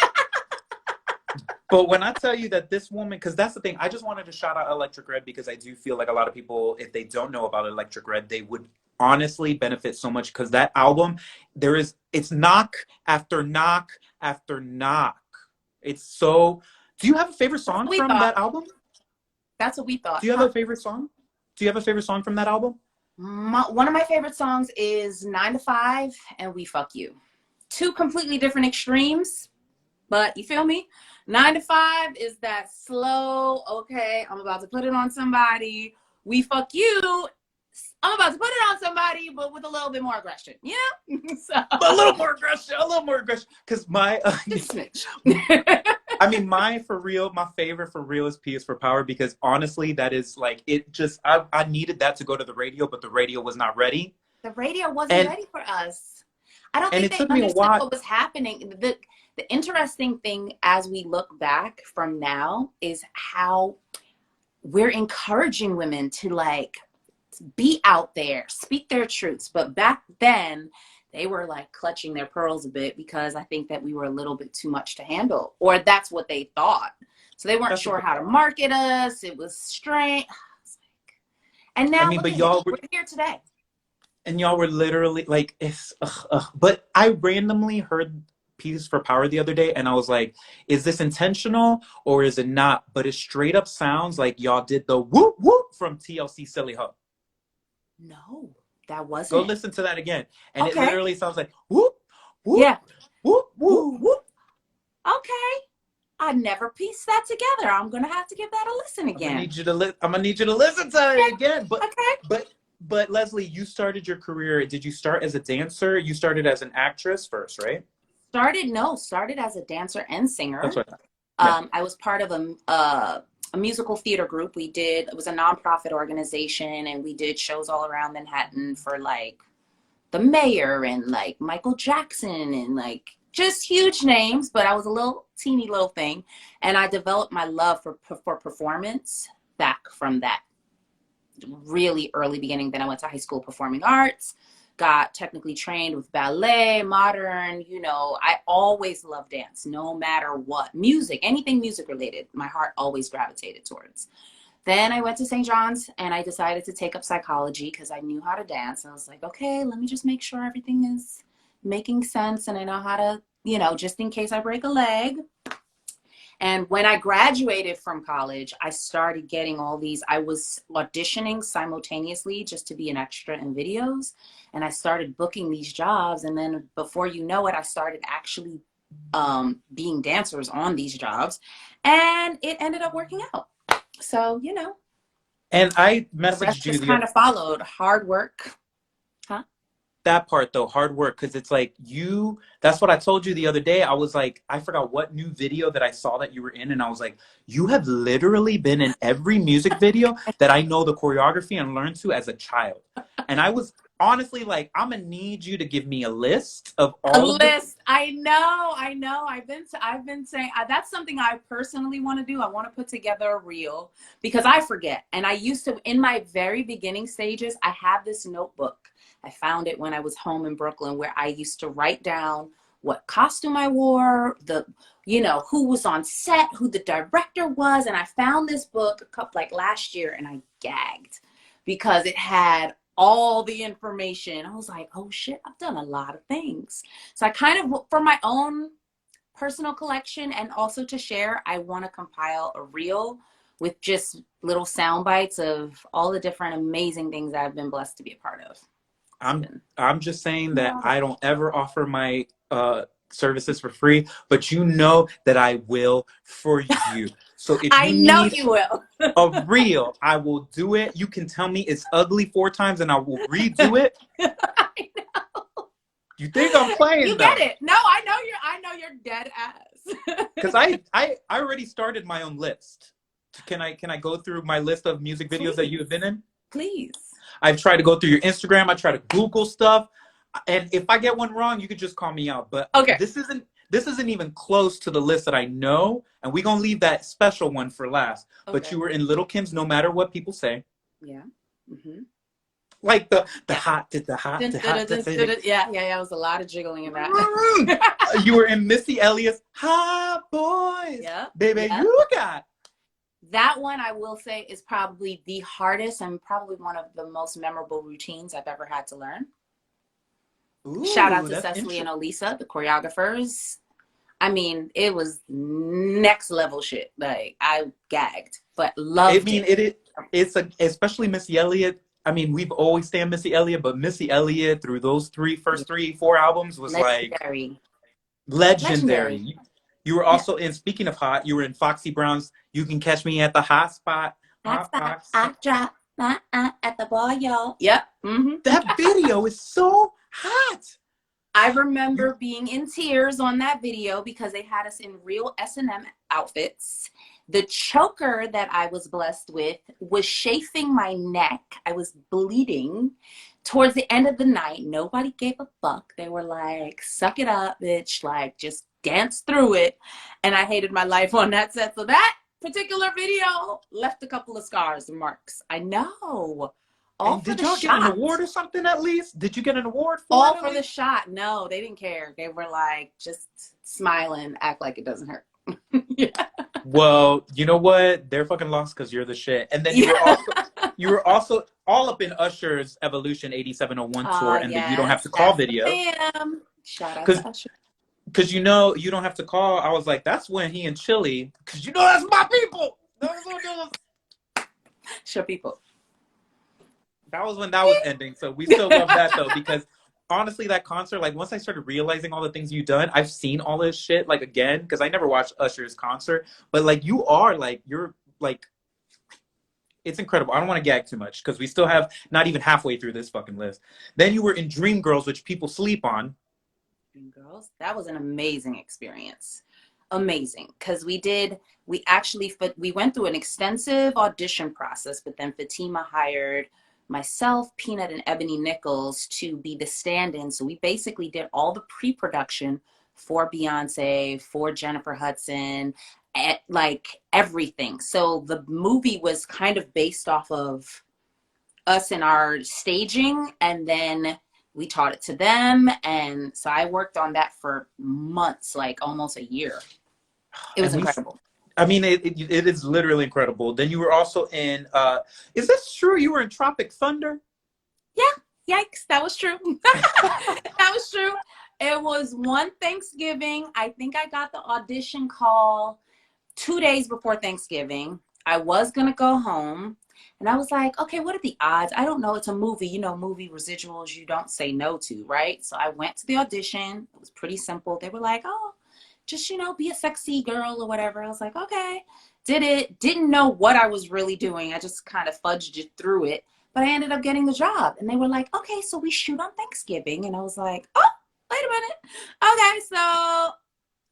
But when I tell you that this woman, because that's the thing, I just wanted to shout out Electric Red because I do feel like a lot of people, if they don't know about Electric Red, they would honestly benefit so much because that album, it's knock after knock after knock. It's so. Do you have a favorite That's song what we from thought. that album? That's what we thought. Do you have Huh? a favorite song? Do you have a favorite song from that album? One of my favorite songs is 9 to 5 and We Fuck You. Two completely different extremes, but you feel me? 9 to 5 is that slow, okay, I'm about to put it on somebody. We Fuck You, I'm about to put it on somebody, but with a little bit more aggression, you know? So, A little more aggression. Because just smidge. I mean, my favorite for real is P is for Power because honestly, that is like, I needed that to go to the radio, but the radio was not ready. The radio wasn't And, ready for us. I don't and think it they took me a understood while. what was happening. The interesting thing as we look back from now is how we're encouraging women to like be out there, speak their truths. But back then, they were like clutching their pearls a bit because I think that we were a little bit too much to handle, or that's what they thought. So they weren't That's sure what, how to market us. It was strange. And I now mean, look but at it. We're here today. y'all were literally like, but I randomly heard P is for Power the other day and I was like, is this intentional or is it not? But it straight up sounds like y'all did the whoop whoop from TLC Silly Ho. No, that Go wasn't. listen to that again. And it Okay. literally sounds like whoop, whoop, Yeah. whoop, Whoop, whoop. whoop. Okay. I never pieced that together. I'm gonna have to give that a listen again. I'm gonna need you to listen to it again. Okay. But Lesley, you started your career. Did you start as a dancer? You started as an actress first, right? Started as a dancer and That's singer. what I thought. Yeah. I was part of a musical theater group. It was a nonprofit organization, and we did shows all around Manhattan for like the mayor and like Michael Jackson and like just huge names. But I was a teeny little thing, and I developed my love for performance back from that really early beginning. Then I went to high school performing arts, got technically trained with ballet, modern, I always loved dance, no matter what. Music, anything music related, my heart always gravitated towards. Then I went to St. John's and I decided to take up psychology because I knew how to dance. And I was like, okay, let me just make sure everything is making sense and I know how to, just in case I break a leg. And when I graduated from college, I started getting I was auditioning simultaneously just to be an extra in videos. And I started booking these jobs. And then before you know it, I started actually being dancers on these jobs. And it ended up working out. So, And I the rest messaged you just kind of followed. Hard work. Huh? that part though, hard work, because it's like that's what I told you the other day. I was like, I forgot what new video that I saw that you were in, and I was like, you have literally been in every music video that I know the choreography and learned to as a child. And I was honestly like, I'm gonna need you to give me a list of all of the. I know. I've been saying that's something I personally want to do. I want to put together a reel because I forget. And I used to, in my very beginning stages, I have this notebook. I found it when I was home in Brooklyn where I used to write down what costume I wore, who was on set, who the director was. And I found this book like last year and I gagged because it had all the information. I was like, oh shit, I've done a lot of things. So I kind of, for my own personal collection and also to share, I want to compile a reel with just little sound bites of all the different amazing things I've been blessed to be a part of. I'm just saying that I don't ever offer my services for free, but you know that I will for you. So if I you know need you will. a reel, I will do it. You can tell me it's ugly 4 times and I will redo it. I know. You think I'm playing? You get it. No, I know you're dead ass. Because I already started my own list. Can I go through my list of music videos that you have been in? Please. I've tried to go through your Instagram. I try to Google stuff. And if I get one wrong, you could just call me out. But okay, this isn't even close to the list that I know. And we're going to leave that special one for last. Okay. But you were in Little Kim's No Matter What People Say. Yeah. Mm-hmm. Like the hot. Yeah. It was a lot of jiggling in that. You were in Missy Elliott's Hot Boys. Yeah. Baby, you got. That one, I will say, is probably the hardest and probably one of the most memorable routines I've ever had to learn. Ooh, shout out to Lesley and Olisa, the choreographers. I mean, it was next level shit. Like, I gagged, but loved it. It's especially Missy Elliott. I mean, we've always stayed Missy Elliott, but Missy Elliott through those first 4 albums was legendary. You were also in, speaking of hot, you were in Foxy Brown's You Can Catch Me at the Hot Spot. I drop at the bar, y'all. Yep. Mm-hmm. That video is so hot. I remember being in tears on that video because they had us in real S&M outfits. The choker that I was blessed with was chafing my neck. I was bleeding. Towards the end of the night, nobody gave a fuck. They were like, suck it up, bitch. Like, just dance through it. And I hated my life on that set. So that particular video left a couple of scars and marks. I know. Did y'all get an award or something at least? Did you get an award for all for the shot? No, they didn't care. They were like, just smiling, act like it doesn't hurt. Yeah. Well, you know what? They're fucking lost because you're the shit. And then you were also all up in Usher's Evolution 8701 tour and the You Don't Have to Call video. Shout out to Usher. Because you don't have to call. I was like, that's when he and Chili, because that's my people. Show people. That was when that was ending. So we still love that though, because honestly, that concert, like once I started realizing all the things you've done, I've seen all this shit like again, because I never watched Usher's concert, but like you're like, it's incredible. I don't want to gag too much because we still have not even halfway through this fucking list. Then you were in Dreamgirls, which people sleep on. Dreamgirls, that was an amazing experience. Amazing, because we went through an extensive audition process, but then Fatima hired myself, Peanut, and Ebony Nichols to be the stand-in. So we basically did all the pre-production for Beyonce, for Jennifer Hudson, like everything. So the movie was kind of based off of us and our staging, and then we taught it to them. And so I worked on that for months, like almost a year. It was incredible. I mean, it is literally incredible. Then you were also in, is this true? You were in Tropic Thunder? Yeah. Yikes. That was true. That was true. It was one Thanksgiving. I think I got the audition call 2 days before Thanksgiving. I was going to go home. And I was like, okay, what are the odds? I don't know. It's a movie. Movie residuals you don't say no to, right? So I went to the audition. It was pretty simple. They were like, oh, just, be a sexy girl or whatever. I was like, okay. Did it. Didn't know what I was really doing. I just kind of fudged it through it. But I ended up getting the job. And they were like, okay, so we shoot on Thanksgiving. And I was like, oh, wait a minute.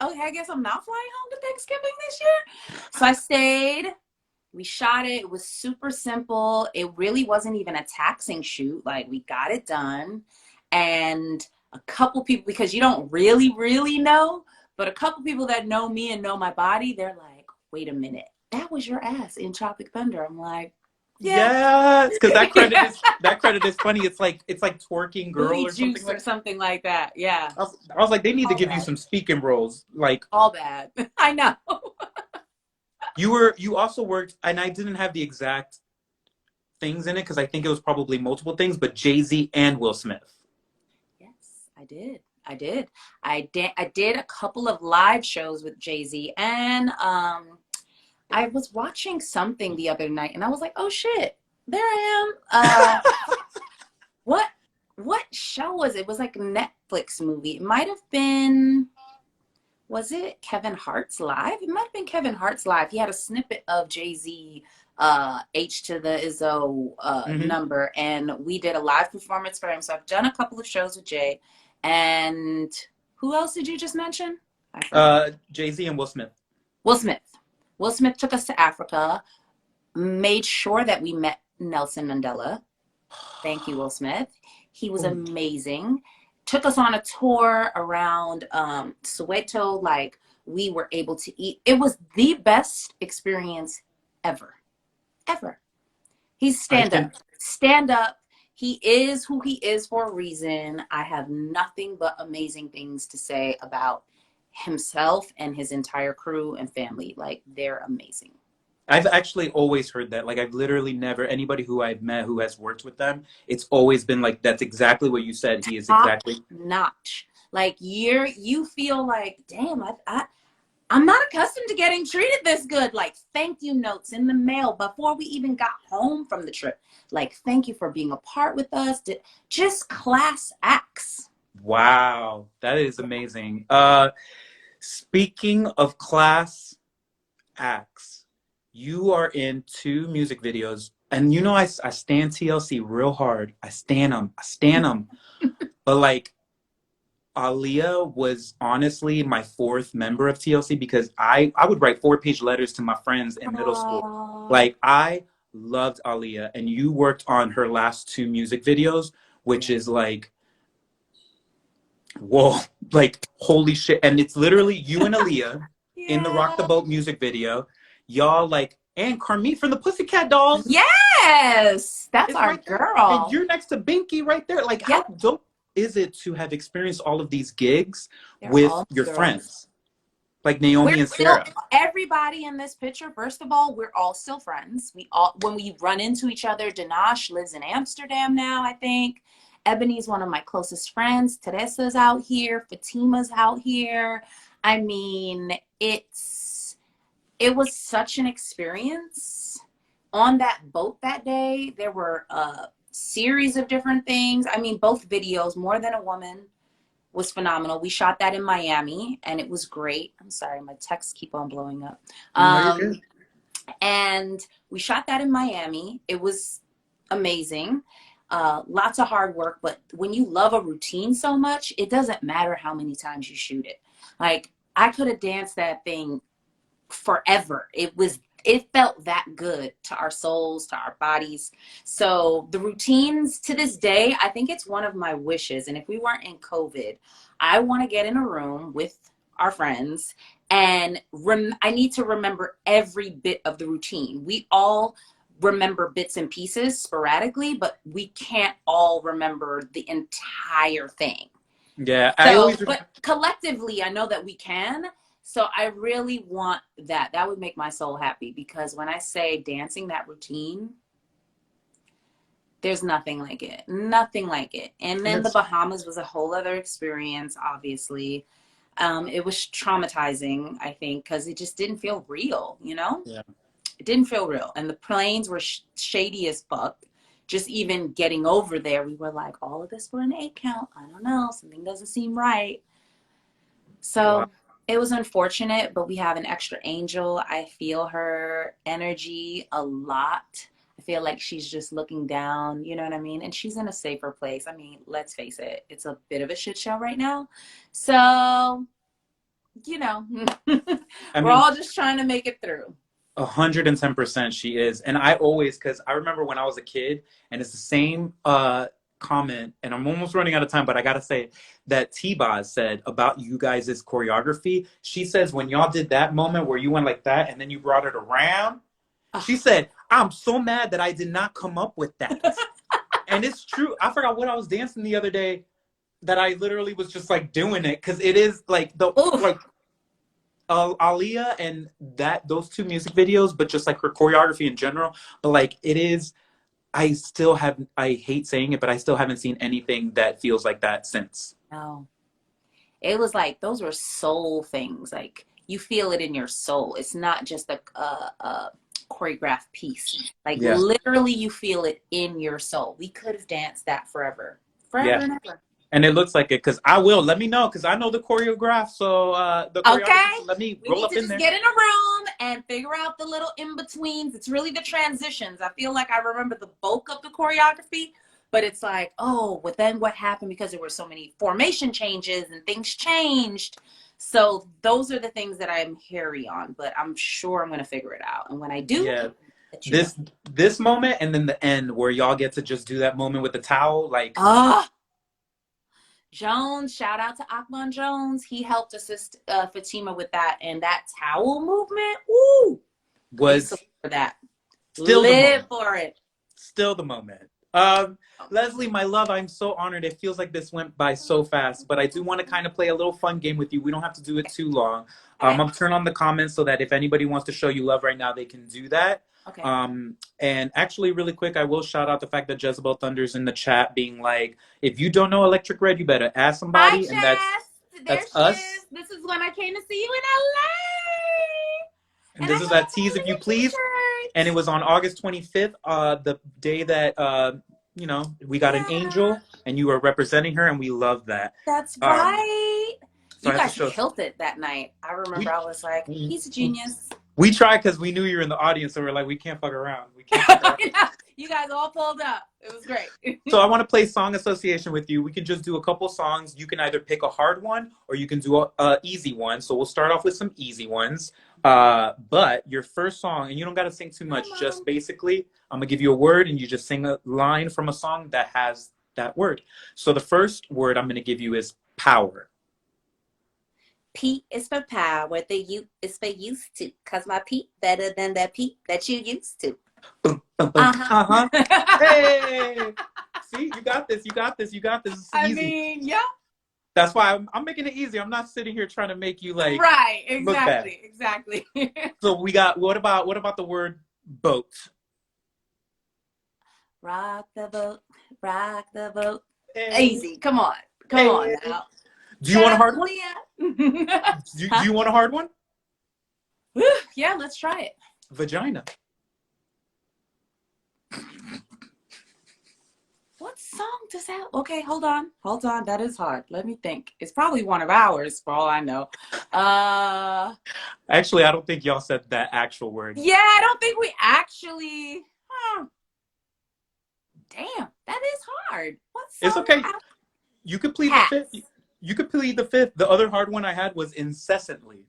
Okay, I guess I'm not flying home to Thanksgiving this year. So I stayed. We shot it. It was super simple. It really wasn't even a taxing shoot. Like, we got it done. And a couple people, because you don't really, really know, but a couple people that know me and know my body, they're like, wait a minute, that was your ass in Tropic Thunder. I'm like, Yeah. Yes, because Yeah. that credit is funny. It's like twerking girl Booty or something juice or like. something like that. Yeah. I was like, they need to All give you bad. some speaking roles. Like All bad. I know. you also worked, and I didn't have the exact things in it because I think it was probably multiple things, but Jay-Z and Will Smith. Yes, I did. I did. I did a couple of live shows with Jay-Z, and I was watching something the other night and I was like, "Oh shit. There I am." What what show was it? It was like a Netflix movie. It might have been, was it Kevin Hart's Live? It might have been Kevin Hart's Live. He had a snippet of Jay-Z, H to the Izzo Hmm. number, and we did a live performance for him. So I've done a couple of shows with Jay. And who else did you just mention? I forgot. Jay-Z and Will Smith. Will Smith. Will Smith took us to Africa, made sure that we met Nelson Mandela. Thank you, Will Smith. He was Ooh. amazing. Took us on a tour around Soweto. Like, we were able to eat. It was the best experience ever. Ever. He's I stand up. can. Stand up. He is who he is for a reason. I have nothing but amazing things to say about himself and his entire crew and family. Like, they're amazing. I've actually always heard that. Like, I've literally never, anybody who I've met who has worked with them, it's always been like, that's exactly what you said. He is Top exactly. notch. Like, you feel like, damn, I'm not accustomed to getting treated this good. Like, thank you notes in the mail before we even got home from the trip. Like, thank you for being a part with us. Just class acts. Wow, that is amazing. Speaking of class acts, you are in two music videos, and you know I stand TLC real hard. I stand them. But like Aaliyah was honestly my fourth member of TLC because I would write 4-page letters to my friends in middle school. Oh, Like I loved Aaliyah, and you worked on her last two music videos, which yeah. is like whoa, like holy shit. And it's literally you and Aaliyah in the Rock the Yeah. Boat music video. Y'all like, and Carmit from the Pussycat Dolls Yes. That's is our right there. And girl. you're next to Binky right there. Like, how Yep. dope is it to have experienced all of these gigs They're with all your girls. friends? Like We're Naomi and still, Sarah. everybody in this picture, first of all, we're all still friends. We all, when we run into each other, Danash lives in Amsterdam now, I think. Ebony's one of my closest friends. Teresa's out here. Fatima's out here. I mean, it was such an experience. On that boat that day, there were a series of different things. I mean, both videos, More Than a Woman was phenomenal. We shot that in Miami and it was great. I'm sorry, my texts keep on blowing up. No, you're Um, good. and we shot that in Miami. It was amazing. Lots of hard work, but when you love a routine so much, it doesn't matter how many times you shoot it. Like, I could have danced that thing forever. It felt that good to our souls, to our bodies. So the routines to this day, I think it's one of my wishes. And if we weren't in COVID, I want to get in a room with our friends and I need to remember every bit of the routine. We all remember bits and pieces sporadically, but we can't all remember the entire thing. Yeah, I So, always but collectively, I know that we can. So I really want that. That would make my soul happy because when I say dancing that routine, there's nothing like it. Nothing like it. And and then the it's Bahamas was a whole other experience, obviously. It was traumatizing, I think, because it just didn't feel real, you know? yeah. It didn't feel real. And the planes were shady as fuck. Just even getting over there, we were like, all of this for an 8 count. I don't know. Something doesn't seem right. Wow. So it was unfortunate, but we have an extra angel. I feel her energy a lot. I feel like she's just looking down, you know what I mean? And she's in a safer place. I mean, let's face it, it's a bit of a shit show right now. So, you know, I we're mean, all just trying to make it through. 110% she is. And I always, because I remember when I was a kid, and it's the same comment, and I'm almost running out of time, but I gotta say that T-Boz said about you guys' choreography. She says when y'all did that moment where you went like that and then you brought it around, She said, I'm so mad that I did not come up with that. And it's true. I forgot what I was dancing the other day that I literally was just like doing it because it is like like Aaliyah and those two music videos, but just like her choreography in general. But like it is, I hate saying it, but I still haven't seen anything that feels like that since. No. It was like those were soul things. Like you feel it in your soul. It's not just a choreographed piece. Like Yeah. literally, you feel it in your soul. We could have danced that forever, Yeah. and ever. And it looks like it because I will. Let me know because I know the choreograph. So the choreography. So let me We roll need up to in just there. get in a room and figure out the little in betweens. It's really the transitions. I feel like I remember the bulk of the choreography, but it's like, oh, but then what happened because there were so many formation changes and things changed. So those are the things that I'm hairy on, but I'm sure I'm going to figure it out. And when I do, Yeah. you This moment and then the end where y'all get to just do that moment with the towel, like Jones, shout out to Akman Jones. He helped assist Fatima with that, and that towel movement. Woo! was for that. Still Live for it. Still the moment. Lesley, my love, I'm so honored. It feels like this went by so fast, but I do want to kind of play a little fun game with you. We don't have to do it too long. I'm gonna turn on the comments so that if anybody wants to show you love right now, they can do that. Okay. And actually, really quick, I will shout out the fact that Jezebel Thunder's in the chat, being like, "If you don't know Electric Red, you better ask somebody." Hi, and that's there us. she is. This is when I came to see you in LA. And this is at Tease If You Please. And it was on August 25th, the day that we got an angel, and you were representing her, and we love that. That's right. So you guys killed it that night. I remember I was like, he's a genius. We tried because we knew you were in the audience, so we're like, we can't fuck around. We can't fuck around. You guys all pulled up. It was great. So I want to play song association with you. We can just do a couple songs. You can either pick a hard one or you can do a easy one. So we'll start off with some easy ones. But your first song, and you don't got to sing too much, just basically, I'm going to give you a word and you just sing a line from a song that has that word. So the first word I'm going to give you is power. P is for power. The U is for used to. Cause my P better than that P that you used to. Hey! See, you got this. You got this. You got this. It's easy. I mean, yeah. That's why I'm making it easy. I'm not sitting here trying to make you like right. Exactly. So we got what about the word boat? Rock the boat, rock the boat. Hey. Easy. Come on now. Do you want a hard one? do you want a hard one? Yeah, let's try it. Vagina. What song does that? Okay, hold on. That is hard. Let me think. It's probably one of ours, for all I know. Actually, I don't think y'all said that actual word. Yeah, I don't think we actually. Damn, that is hard. What song? It's okay. You could plead the fifth. You could plead the fifth. The other hard one I had was incessantly.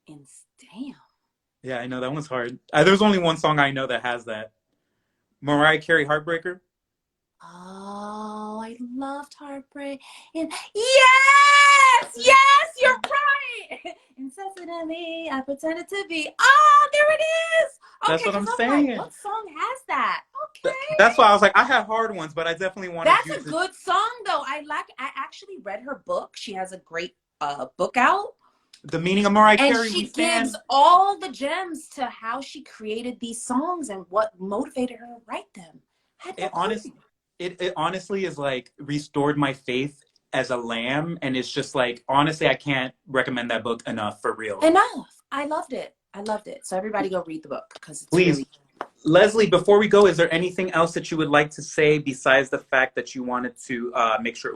Damn. Yeah, I know that one's hard. There's only one song I know that has that. Mariah Carey, Heartbreaker. Oh, I loved Heartbreak. Yes, you're right. Incessantly, I pretended to be. Oh, there it is. Okay, that's what I'm saying. Like, what song has that? Okay. That's why I was like, I had hard ones, but I definitely wanted. That's a good song, though. I actually read her book. She has a great book out. The Meaning of Mariah Carey. And she gives all the gems to how she created these songs and what motivated her to write them. It honestly is like restored my faith as a lamb, and it's just like, honestly, I can't recommend that book enough, for real. I loved it. So everybody go read the book because it's please. Really... Lesley, before we go, is there anything else that you would like to say besides the fact that you wanted to make sure,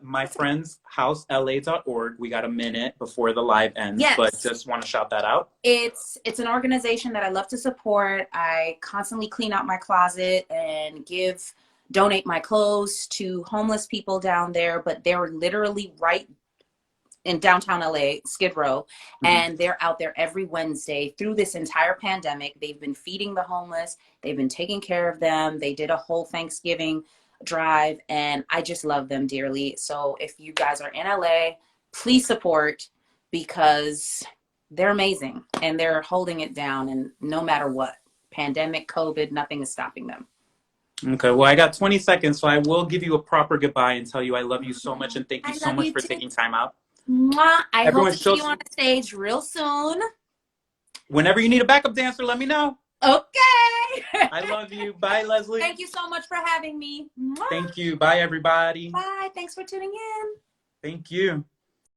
my friend's housela.org, we got a minute before the live ends, but just want to shout that out. It's an organization that I love to support. I constantly clean out my closet and donate my clothes to homeless people down there, but they're literally right in downtown LA, Skid Row, and they're out there every Wednesday through this entire pandemic. They've been feeding the homeless. They've been taking care of them. They did a whole Thanksgiving drive, and I just love them dearly. So if you guys are in LA, please support, because they're amazing and they're holding it down, and no matter what, pandemic, COVID, nothing is stopping them. Okay, well, I got 20 seconds, so I will give you a proper goodbye and tell you I love you so much and thank you so much for taking time out. Mwah. I Everyone hope to see you on the stage real soon. Whenever you need a backup dancer, let me know. Okay. I love you. Bye, Lesley. Thank you so much for having me. Mwah. Thank you. Bye, everybody. Bye. Thanks for tuning in. Thank you.